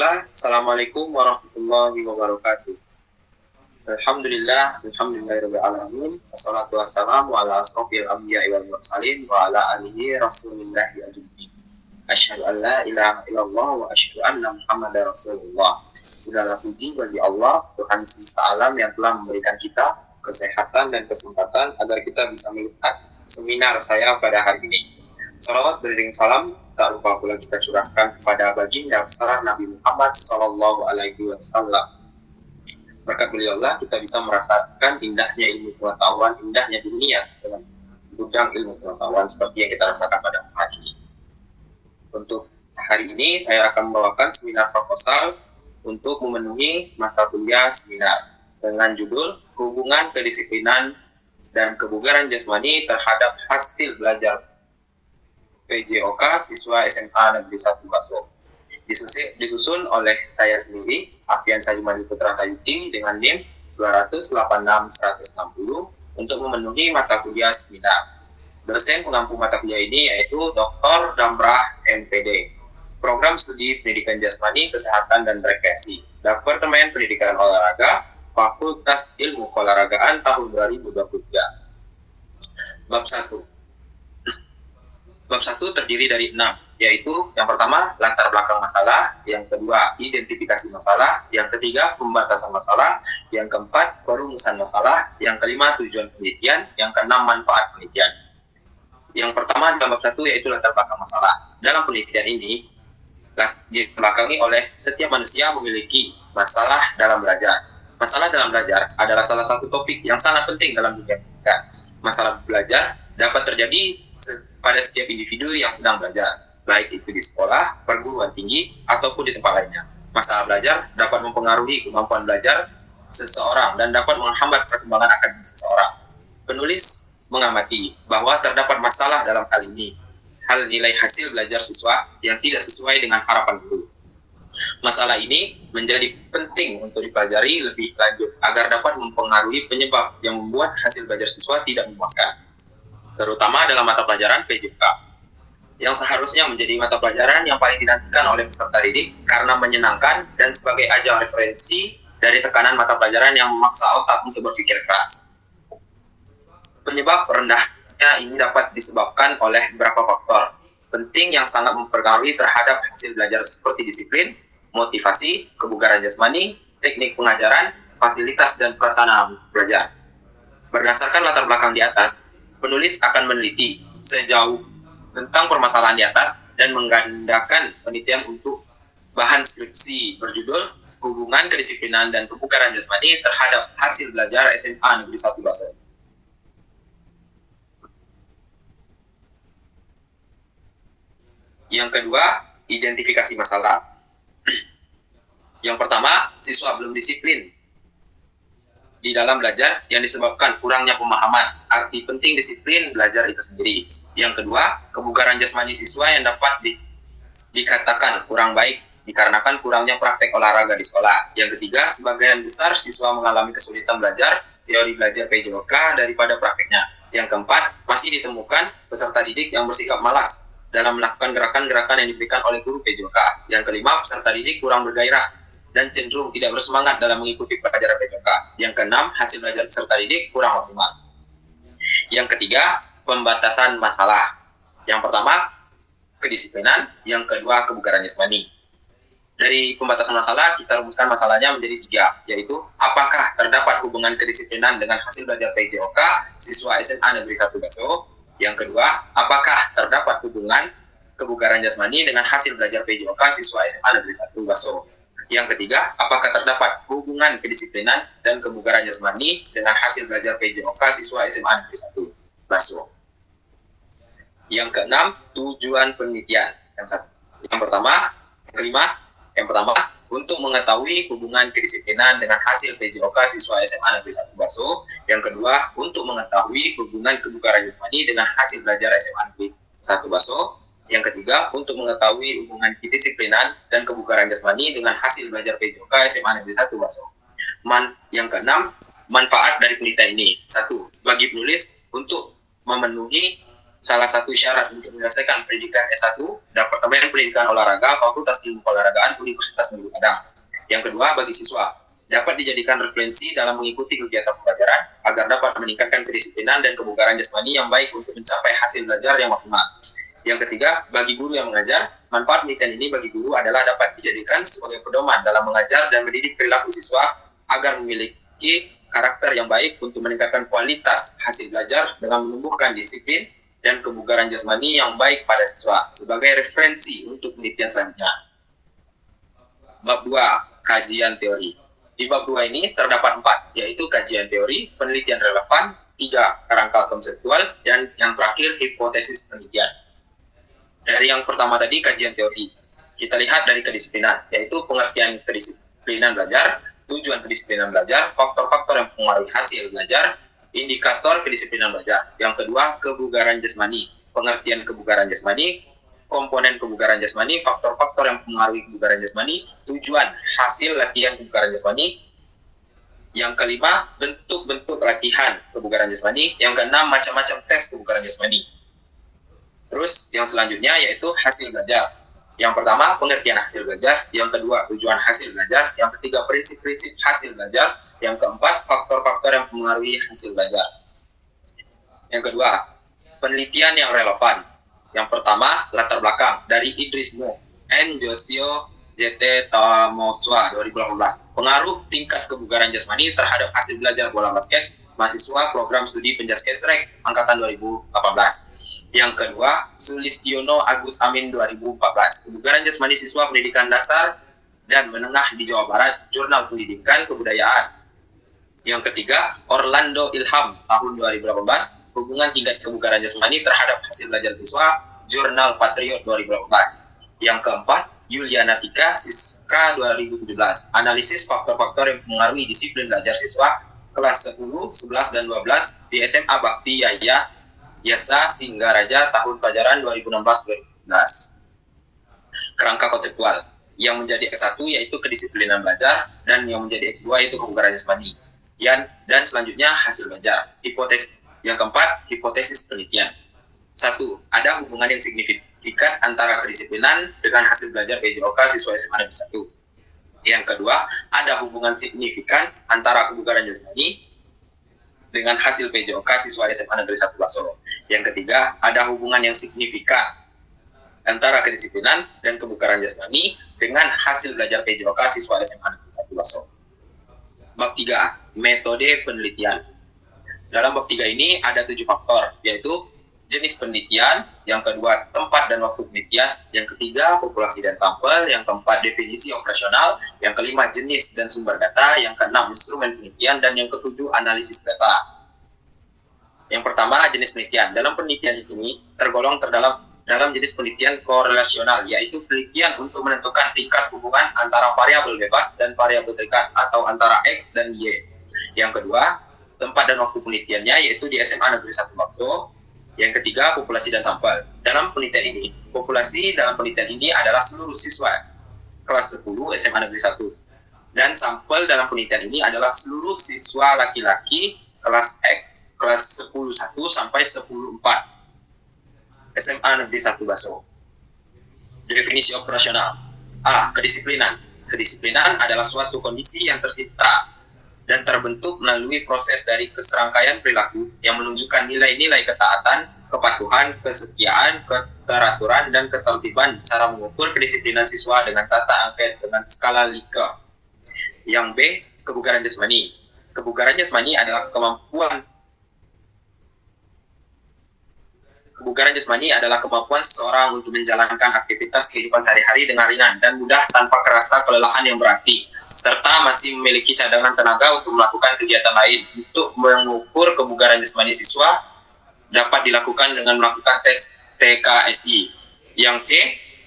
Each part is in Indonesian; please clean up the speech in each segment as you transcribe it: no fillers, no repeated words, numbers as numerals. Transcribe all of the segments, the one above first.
Bismillah, Assalamualaikum warahmatullahi wabarakatuh. Alhamdulillahirrahmanirrahim. Assalatu wassalamu ala asrofil anbiya'i wal mursalin wa ala alihi rasulillahi ajma'in. Asyhadu an la ilaha illallah wa asyhadu anna Muhammadar Rasulullah. Segala puji bagi Allah, Tuhan semesta alam yang telah memberikan kita kesehatan dan kesempatan agar kita bisa melihat seminar saya pada hari ini. Salawat beriring salam tak lupa pula kita curahkan kepada baginda besar Nabi Muhammad Sallallahu Alaihi Wasallam. Berkat beliaulah kita bisa merasakan indahnya ilmu pengetahuan, indahnya dunia dengan gudang ilmu pengetahuan seperti yang kita rasakan pada saat ini. Untuk hari ini saya akan membawakan seminar proposal untuk memenuhi mata kuliah seminar dengan judul Hubungan Kedisiplinan dan Kebugaran Jasmani terhadap Hasil Belajar PJOK Siswa SMA Negeri 1 Baso. Disusun oleh saya sendiri, Alfian Sajumadi Putra Sayuti dengan NIM 286-160 untuk memenuhi mata kuliah seminar. Dosen pengampu mata kuliah ini yaitu Dr. Damrah MPD. Program Studi Pendidikan Jasmani, Kesehatan dan Rekreasi, Departemen Pendidikan Olahraga, Fakultas Ilmu Keolahragaan tahun 2023. Bab 1. Bab 1 terdiri dari 6, yaitu yang pertama, latar belakang masalah, yang kedua, identifikasi masalah, yang ketiga, pembatasan masalah, yang keempat, perumusan masalah, yang kelima, tujuan penelitian, yang keenam, manfaat penelitian. Yang pertama dalam bab 1 yaitu latar belakang masalah. Dalam penelitian ini, dibelakangi oleh setiap manusia memiliki masalah dalam belajar. Masalah dalam belajar adalah salah satu topik yang sangat penting dalam dunia pendidikan. Masalah belajar dapat terjadi pada setiap individu yang sedang belajar, baik itu di sekolah, perguruan tinggi, ataupun di tempat lainnya. Masalah belajar dapat mempengaruhi kemampuan belajar seseorang dan dapat menghambat perkembangan akademis seseorang. Penulis mengamati bahwa terdapat masalah dalam hal ini, hal nilai hasil belajar siswa yang tidak sesuai dengan harapan guru. Masalah ini menjadi penting untuk dipelajari lebih lanjut agar dapat mempengaruhi penyebab yang membuat hasil belajar siswa tidak memuaskan, terutama dalam mata pelajaran PJK, yang seharusnya menjadi mata pelajaran yang paling dinantikan oleh peserta didik karena menyenangkan dan sebagai ajang referensi dari tekanan mata pelajaran yang memaksa otak untuk berpikir keras. Penyebab rendahnya ini dapat disebabkan oleh beberapa faktor penting yang sangat mempengaruhi terhadap hasil belajar seperti disiplin, motivasi, kebugaran jasmani, teknik pengajaran, fasilitas, dan prasarana belajar. Berdasarkan latar belakang di atas, penulis akan meneliti sejauh tentang permasalahan di atas dan menggandakan penelitian untuk bahan skripsi berjudul Hubungan Kedisiplinan dan Kebugaran Jasmani terhadap Hasil Belajar SMA Negeri 1 Baso. Yang kedua, identifikasi masalah. Yang pertama, siswa belum disiplin di dalam belajar yang disebabkan kurangnya pemahaman arti penting disiplin belajar itu sendiri. Yang kedua, kebugaran jasmani siswa yang dapat dikatakan kurang baik dikarenakan kurangnya praktek olahraga di sekolah. Yang ketiga, sebagian besar siswa mengalami kesulitan belajar teori belajar PJOK daripada prakteknya. Yang keempat, masih ditemukan peserta didik yang bersikap malas dalam melakukan gerakan-gerakan yang diberikan oleh guru PJOK. Yang kelima, peserta didik kurang bergairah dan cenderung tidak bersemangat dalam mengikuti pelajaran PJOK. Yang keenam, hasil belajar peserta didik kurang maksimal. Yang ketiga, pembatasan masalah. Yang pertama, kedisiplinan. Yang kedua, kebugaran jasmani. Dari pembatasan masalah, kita rumuskan masalahnya menjadi 3, yaitu apakah terdapat hubungan kedisiplinan dengan hasil belajar PJOK siswa SMA Negeri 1 Baso. Yang kedua, apakah terdapat hubungan kebugaran jasmani dengan hasil belajar PJOK siswa SMA Negeri 1 Baso. Yang ketiga, apakah terdapat hubungan kedisiplinan dan kebugaran jasmani dengan hasil belajar PJOK siswa SMA Negeri 1 Baso. Yang keenam, tujuan penelitian. Yang pertama, untuk mengetahui hubungan kedisiplinan dengan hasil PJOK siswa SMA Negeri 1 Baso. Yang kedua, untuk mengetahui hubungan kebugaran jasmani dengan hasil belajar SMA Negeri 1 Baso. Yang ketiga, untuk mengetahui hubungan kedisiplinan dan kebugaran jasmani dengan hasil belajar PJOK SMA Negeri 1 Baso. Yang keenam, manfaat dari penelitian ini. 1. Bagi penulis untuk memenuhi salah satu syarat untuk menyelesaikan pendidikan S1, Departemen Pendidikan Olahraga, Fakultas Ilmu Keolahragaan, Universitas Negeri Padang. Yang kedua, bagi siswa, dapat dijadikan referensi dalam mengikuti kegiatan pembelajaran agar dapat meningkatkan kedisiplinan dan kebugaran jasmani yang baik untuk mencapai hasil belajar yang maksimal. Yang ketiga, bagi guru yang mengajar, manfaat penelitian ini bagi guru adalah dapat dijadikan sebagai pedoman dalam mengajar dan mendidik perilaku siswa agar memiliki karakter yang baik untuk meningkatkan kualitas hasil belajar dengan menumbuhkan disiplin dan kebugaran jasmani yang baik pada siswa sebagai referensi untuk penelitian selanjutnya. Bab 2, kajian teori. Di bab 2 ini terdapat 4, yaitu kajian teori, penelitian relevan, 3, kerangka konseptual, dan yang terakhir hipotesis penelitian. Dari yang pertama tadi, kajian teori. Kita lihat dari kedisiplinan, yaitu pengertian kedisiplinan belajar, tujuan kedisiplinan belajar, faktor-faktor yang mempengaruhi hasil belajar, indikator kedisiplinan belajar. Yang kedua, kebugaran jasmani. Pengertian kebugaran jasmani, komponen kebugaran jasmani, faktor-faktor yang mempengaruhi kebugaran jasmani, tujuan hasil latihan kebugaran jasmani. Yang kelima, bentuk-bentuk latihan kebugaran jasmani. Yang keenam, macam-macam tes kebugaran jasmani. Terus yang selanjutnya yaitu hasil belajar. Yang pertama, pengertian hasil belajar. Yang kedua, tujuan hasil belajar. Yang ketiga, prinsip-prinsip hasil belajar. Yang keempat, faktor-faktor yang mempengaruhi hasil belajar. Yang kedua, penelitian yang relevan. Yang pertama, latar belakang dari Idris Mo and Josio JT Tamoswa 2018. Pengaruh tingkat kebugaran jasmani terhadap hasil belajar bola basket mahasiswa program studi Penjaskesrek angkatan 2018. Yang kedua, Sulistiono Agus Amin 2014. Kebugaran jasmani siswa pendidikan dasar dan menengah di Jawa Barat, Jurnal Pendidikan Kebudayaan. Yang ketiga, Orlando Ilham tahun 2018. Hubungan tingkat kebugaran jasmani terhadap hasil belajar siswa, Jurnal Patriot 2018. Yang keempat, Yuliana Tika Siska 2017. Analisis faktor-faktor yang mempengaruhi disiplin belajar siswa kelas 10, 11, dan 12 di SMA Bakti Yasa Singgaraja tahun pelajaran 2016-2017. Kerangka konseptual. Yang menjadi S1 yaitu kedisiplinan belajar, dan yang menjadi S2 yaitu kebugaran jasmani. Dan selanjutnya hasil belajar. Yang keempat, hipotesis penelitian. 1. Ada hubungan yang signifikan antara kedisiplinan dengan hasil belajar PJOK siswa SMA Negeri 1. Yang kedua, ada hubungan signifikan antara kebugaran jasmani dengan hasil PJOK siswa SMA Negeri 1 Baso. Yang ketiga, ada hubungan yang signifikan antara kedisiplinan dan kebugaran jasmani dengan hasil belajar PJOK siswa SMA Negeri 1 Baso. Bab 3, metode penelitian. Dalam bab 3 ini ada 7 faktor, yaitu jenis penelitian, yang kedua tempat dan waktu penelitian, yang ketiga populasi dan sampel, yang keempat definisi operasional, yang kelima jenis dan sumber data, yang keenam instrumen penelitian, dan yang ketujuh analisis data. Yang pertama, jenis penelitian. Dalam penelitian ini tergolong dalam jenis penelitian korelasional, yaitu penelitian untuk menentukan tingkat hubungan antara variabel bebas dan variabel terikat atau antara X dan Y. Yang kedua, tempat dan waktu penelitiannya yaitu di SMA Negeri 1 Bakso. Yang ketiga, populasi dan sampel. Dalam penelitian ini, populasi dalam penelitian ini adalah seluruh siswa kelas 10 SMA Negeri 1. Dan sampel dalam penelitian ini adalah seluruh siswa laki-laki kelas X, kelas 10.1 sampai 10.4 SMA Negeri 1 Baso. Definisi operasional. A. Kedisiplinan. Kedisiplinan adalah suatu kondisi yang tercipta dan terbentuk melalui proses dari keserangkaian perilaku yang menunjukkan nilai-nilai ketaatan, kepatuhan, kesetiaan, keteraturan, dan ketertiban. Cara mengukur kedisiplinan siswa dengan tata angket dengan skala Likert. Yang B. Kebugaran jasmani. Kebugaran jasmani adalah kemampuan seseorang untuk menjalankan aktivitas kehidupan sehari-hari dengan ringan dan mudah tanpa kerasa kelelahan yang berarti, serta masih memiliki cadangan tenaga untuk melakukan kegiatan lain. Untuk mengukur kebugaran jasmani siswa dapat dilakukan dengan melakukan tes TKSI. Yang C.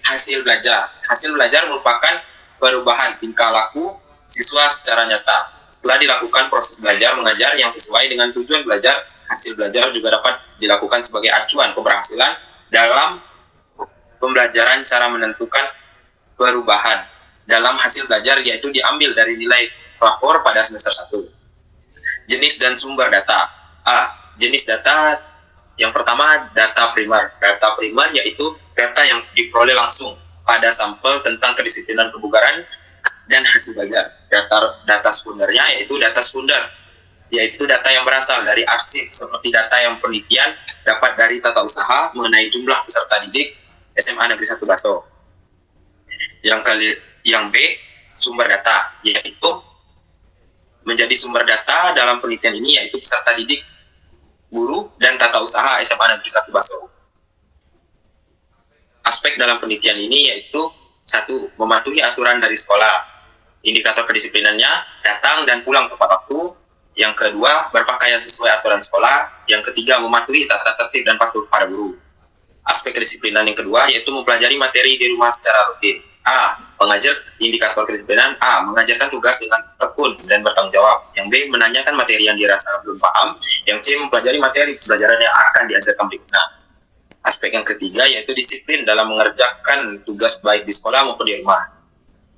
Hasil belajar. Hasil belajar merupakan perubahan tingkah laku siswa secara nyata setelah dilakukan proses belajar mengajar yang sesuai dengan tujuan belajar. Hasil belajar juga dapat dilakukan sebagai acuan keberhasilan dalam pembelajaran. Cara menentukan perubahan dalam hasil belajar yaitu diambil dari nilai rapor pada semester 1. Jenis dan sumber data. A. Jenis data Yang pertama, data primer. Data primer yaitu data yang diperoleh langsung pada sampel tentang kedisiplinan kebugaran dan hasil belajar. Data sekundernya yaitu data sekunder, yaitu data yang berasal dari arsip seperti data yang penelitian dapat dari tata usaha mengenai jumlah peserta didik SMA Negeri 1 Baso. Yang B, sumber data, yaitu menjadi sumber data dalam penelitian ini yaitu peserta didik, guru, dan tata usaha SMA Negeri 1 Baso. Aspek dalam penelitian ini yaitu 1. Mematuhi aturan dari sekolah. Indikator kedisiplinannya datang dan pulang tepat waktu. Yang kedua, berpakaian sesuai aturan sekolah. Yang ketiga, mematuhi tata tertib dan patuh pada guru. Aspek kedisiplinan yang kedua yaitu mempelajari materi di rumah secara rutin. A. Mengajar. Indikator kedisiplinan A. Mengajarkan tugas dengan tekun dan bertanggung jawab. Yang B. Menanyakan materi yang dirasa belum paham. Yang C. Mempelajari materi pelajaran yang akan diajarkan berikutnya. Aspek yang ketiga yaitu disiplin dalam mengerjakan tugas baik di sekolah maupun di rumah.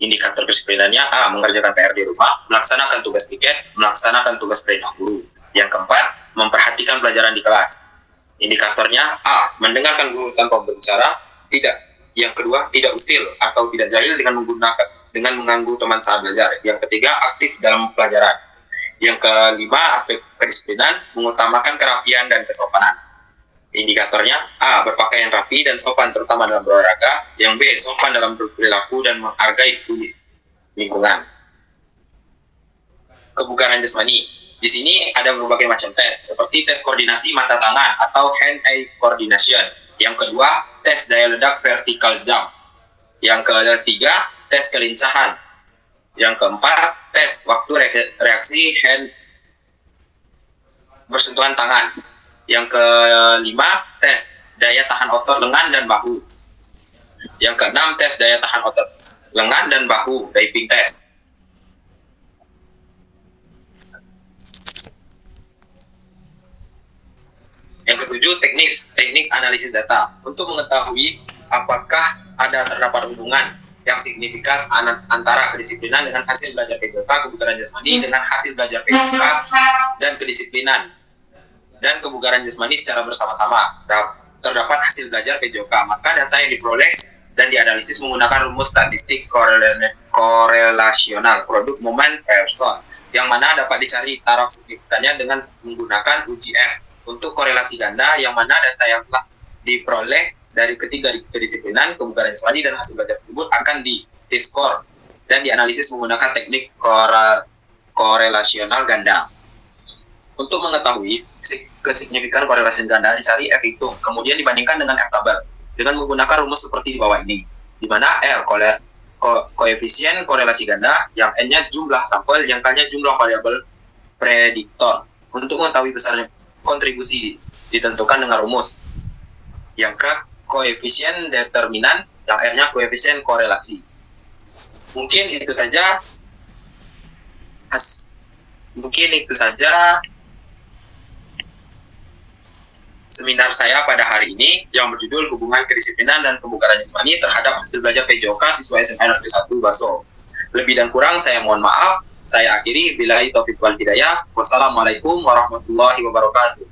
Indikator kedisiplinannya A. Mengerjakan PR di rumah, melaksanakan tugas tiket, melaksanakan tugas perintah guru. Yang keempat, memperhatikan pelajaran di kelas. Indikatornya A. Mendengarkan guru tanpa berbicara, tidak. Yang kedua, tidak usil atau tidak jahil dengan mengganggu teman saat belajar. Yang ketiga, aktif dalam pelajaran. Yang kelima, aspek kedisiplinan mengutamakan kerapian dan kesopanan. Indikatornya A. Berpakaian rapi dan sopan terutama dalam berolahraga. Yang B. Sopan dalam berperilaku dan menghargai lingkungan. Kebugaran jasmani. Di sini ada berbagai macam tes, seperti tes koordinasi mata tangan atau hand-eye coordination. Yang kedua, tes daya ledak vertical jump. Yang ketiga, tes kelincahan. Yang keempat, tes waktu reaksi hand bersentuhan tangan. Yang kelima, tes daya tahan otot lengan dan bahu. Yang keenam, tes daya tahan otot lengan dan bahu, diving test. Yang ketujuh, teknik analisis data. Untuk mengetahui apakah terdapat hubungan yang signifikan antara kedisiplinan dengan hasil belajar PJOK, kebugaran jasmani dengan hasil belajar PJOK dan kedisiplinan dan kebugaran jasmani secara bersama-sama. Terdapat hasil belajar PJOK, maka data yang diperoleh dan dianalisis menggunakan rumus statistik korelasional produk momen person, yang mana dapat dicari taraf signifikannya dengan menggunakan uji F. Untuk korelasi ganda, yang mana data yang telah diperoleh dari ketiga kedisiplinan, kebugaran jasmani dan hasil belajar tersebut akan di-score dan dianalisis menggunakan teknik korelasional ganda. Untuk mengetahui kesignifikan korelasi ganda, dicari F hitung, kemudian dibandingkan dengan F tabel dengan menggunakan rumus seperti di bawah ini, di mana R koefisien korelasi ganda, yang N-nya jumlah sampel, yang K-nya jumlah variabel prediktor. Untuk mengetahui besarnya kontribusi ditentukan dengan rumus. Yang K koefisien determinan, yang R-nya koefisien korelasi. Mungkin itu saja seminar saya pada hari ini yang berjudul Hubungan Kedisiplinan dan Kebugaran Jasmani terhadap hasil belajar PJOK siswa SMA Negeri 1 Baso. Lebih dan kurang saya mohon maaf. Saya akhiri, billahi taufiq wal hidayah. Wassalamualaikum warahmatullahi wabarakatuh.